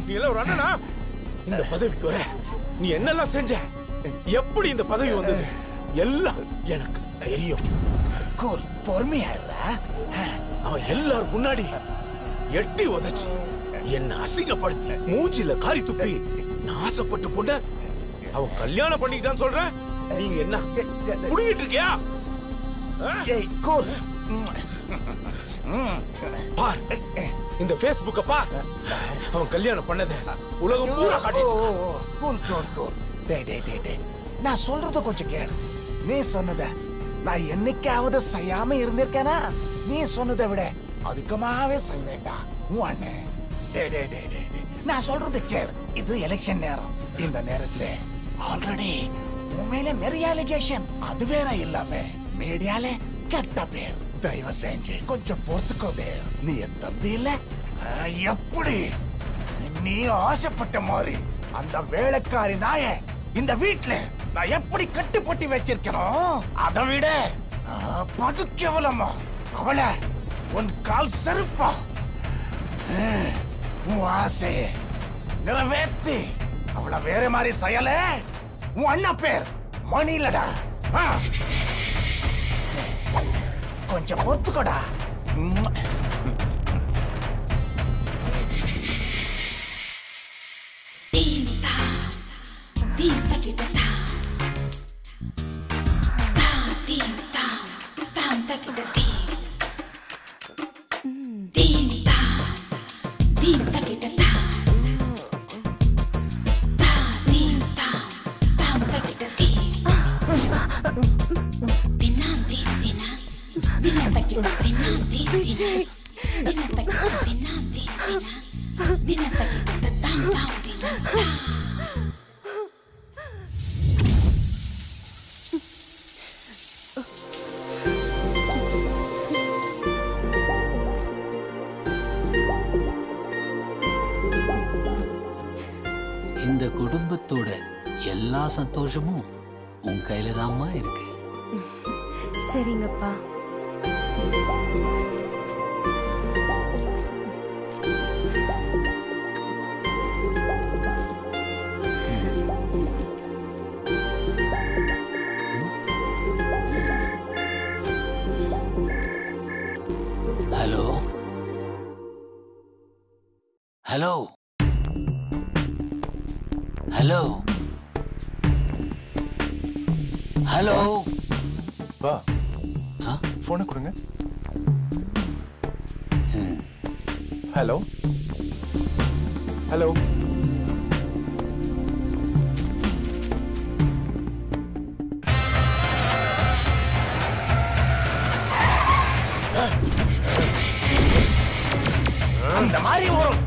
நீ எல்லாம் ஒரு அண்ணனா? இந்த பதவிக்கு வர நீ என்னெல்லாம் செஞ்ச? எப்படி இந்த பதவி வந்தது? எல்லாம் எனக்கு தெரியும். கூல், பொறுமையாடுறா. அவன் எல்லாரும் முன்னாடி எட்டி உதைச்சு என்ன அசிங்கப்படுத்தி மூஞ்சில காரி துப்பி நான் ஆசைப்பட்டு பொண்ண அவன் கல்யாணம் பண்ணிக்கிட்டான்னு சொல்ற. நீங்க என்ன புடிங்கிட்டு இருக்கியா? ஏய் கூல், பார் இந்த Facebook பார். அவன் கல்யாணம் பண்ணத உலகம் பூரா காட்டி. Cool cool cool. டேய் நான் சொல்றத கொஞ்சம் கேளு. நீ சொன்னத நான் என்னைக்காவது செய்யாம இருந்திருக்கேனா? நீ சொன்னதை விட அதிகமாவே செய்வேண்டா உன் அண்ணன். டேய் நான் சொல்றது கேளு. இது எலெக்ஷன் நேரம். இந்த நேரத்துல ஆல்ரெடி உன் மேல நிறைய அலிகேஷன். அது வேற இல்லாம மீடியால கெட்ட பேர். தயவு செஞ்சு கொஞ்சம் பொறுத்துக்கோதே. நீ என் தம்பி இல்ல? எப்படி நீ ஆசைப்பட்ட மாதிரி அந்த வேலைக்காரி நாய இந்த வீட்டுல நான் எப்படி கட்டுப்பட்டி வச்சிருக்கணும், அதை விட பதுக்கெவலமா அவளை உன் கால் செருப்பா உன் ஆசைய நிறைவேற்றி அவளை வேற மாதிரி செய்யல. உன் அண்ணா பேர் மணிலடா. கொஞ்சம் பொறுத்துக்கோடா. இந்த குடும்பத்தோட எல்லா சந்தோஷமும் உன் கையில தான்மா இருக்கு. சரிங்கப்பா. Hello hello hello hello. வா, போனை கொடுங்க. Hello hello. அந்த மாதிரி வரும்.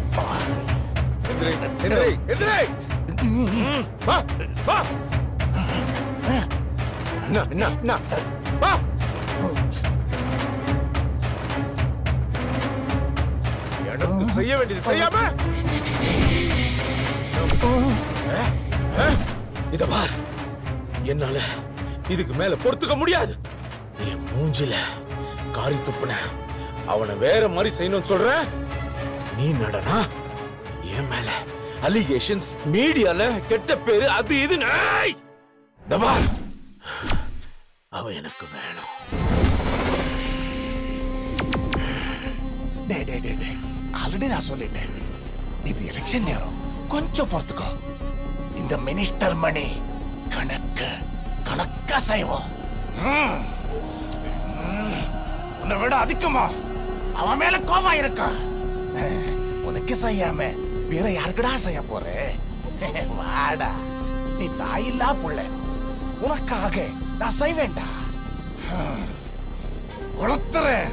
செய்ய வேண்டியது செய்யாம இத பார். என்னால இதுக்கு மேல பொறுத்துக்க முடியாது. என் மூஞ்சில காரி துப்புன அவனை வேற மாதிரி செய்யணும்னு சொல்ற. நீ நடனா என் மேல அலிகேஷன்ஸ், மீடியால கெட்ட பேரு, அது இது. தபார், அவ எனக்கு வேணும். ஆல்ரெடி நான் சொல்லிட்டேன், இது எலெக்ஷன் நேரம். கொஞ்சம் பொறுத்துக்கோ. இந்த மினிஸ்டர் மணி கணக்கா செய்வோம். உன்னை விட அதிகமா அவன் மேல கோவம் இருக்கா. உனக்கு செய்யாம வேற யாருக்குடா செய்ய போற? வாடா, நீ தாயில்லா புள்ள. உனக்காக நான் செய்வேண்டா. கொளுத்துறேன்.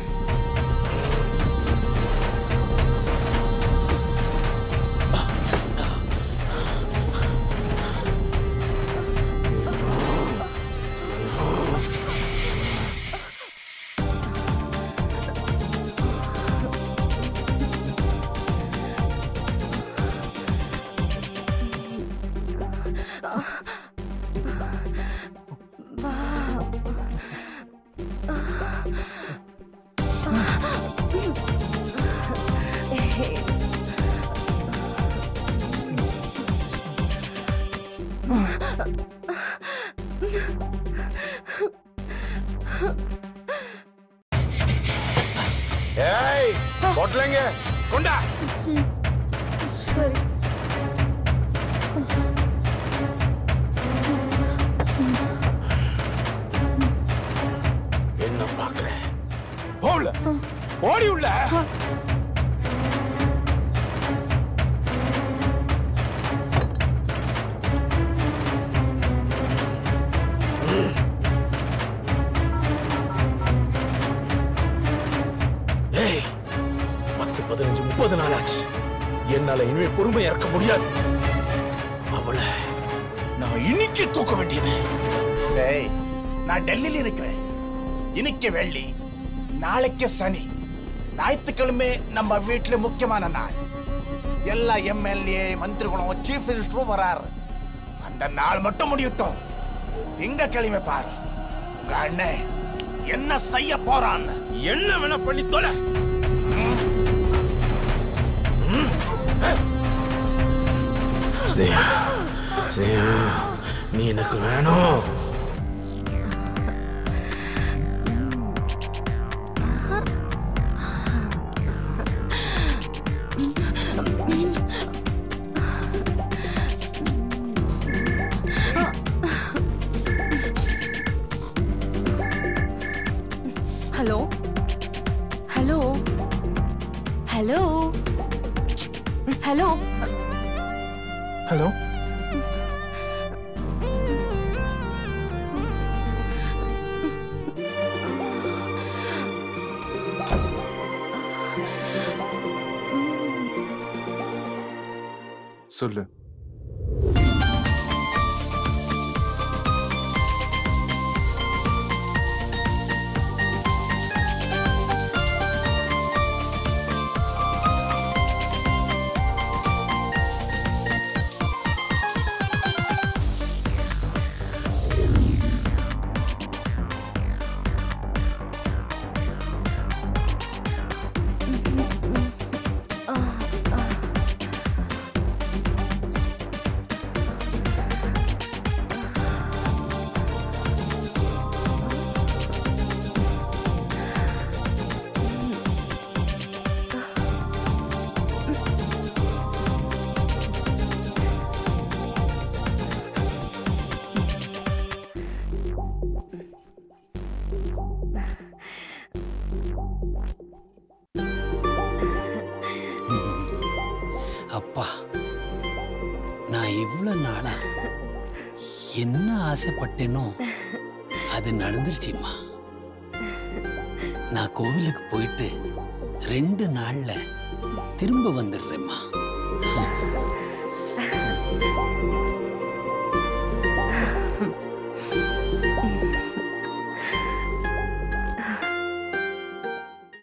ஏய் போட்டலங்க கொண்டா. சரி. என்ன பாக்குற? போல ஓடி உள்ள. ஏய் 10, 15, 30 நாள் ஆச்சு. என்னால இனிமே பொறுமை இறக்க முடியாது. அவளை நான் இன்னைக்கு தூக்க வேண்டியது. டேய், நான் டெல்லியில இருக்கிறேன். இன்னைக்கு வெள்ளி, நாளைக்கு சனி, ஞாயிற்றுக்கிழமை நம்ம வீட்டுல முக்கியமான நாள். எல்லா எம்எல்ஏ மந்திரிகளும் சீஃப் மினிஸ்டரும் வராரு. அந்த நாள் மட்டும் முடியட்டும். திங்கக்கிழமை பாரு உங்க அண்ணன் என்ன செய்ய போறான்னு. என்ன வேணா பண்ணி தொலை. ஸ்னேகா, ஸ்னேகா, நீ எனக்கு வேணும். Hello hello hello hello hello சொல்லு. அப்பா, நான் இவ்வளவு நாளா என்ன ஆசைப்பட்டேனோ அது நடந்துருச்சுமா. நான் கோவிலுக்கு போயிட்டு 2 நாள்ல திரும்ப வந்துடுறேம்மா.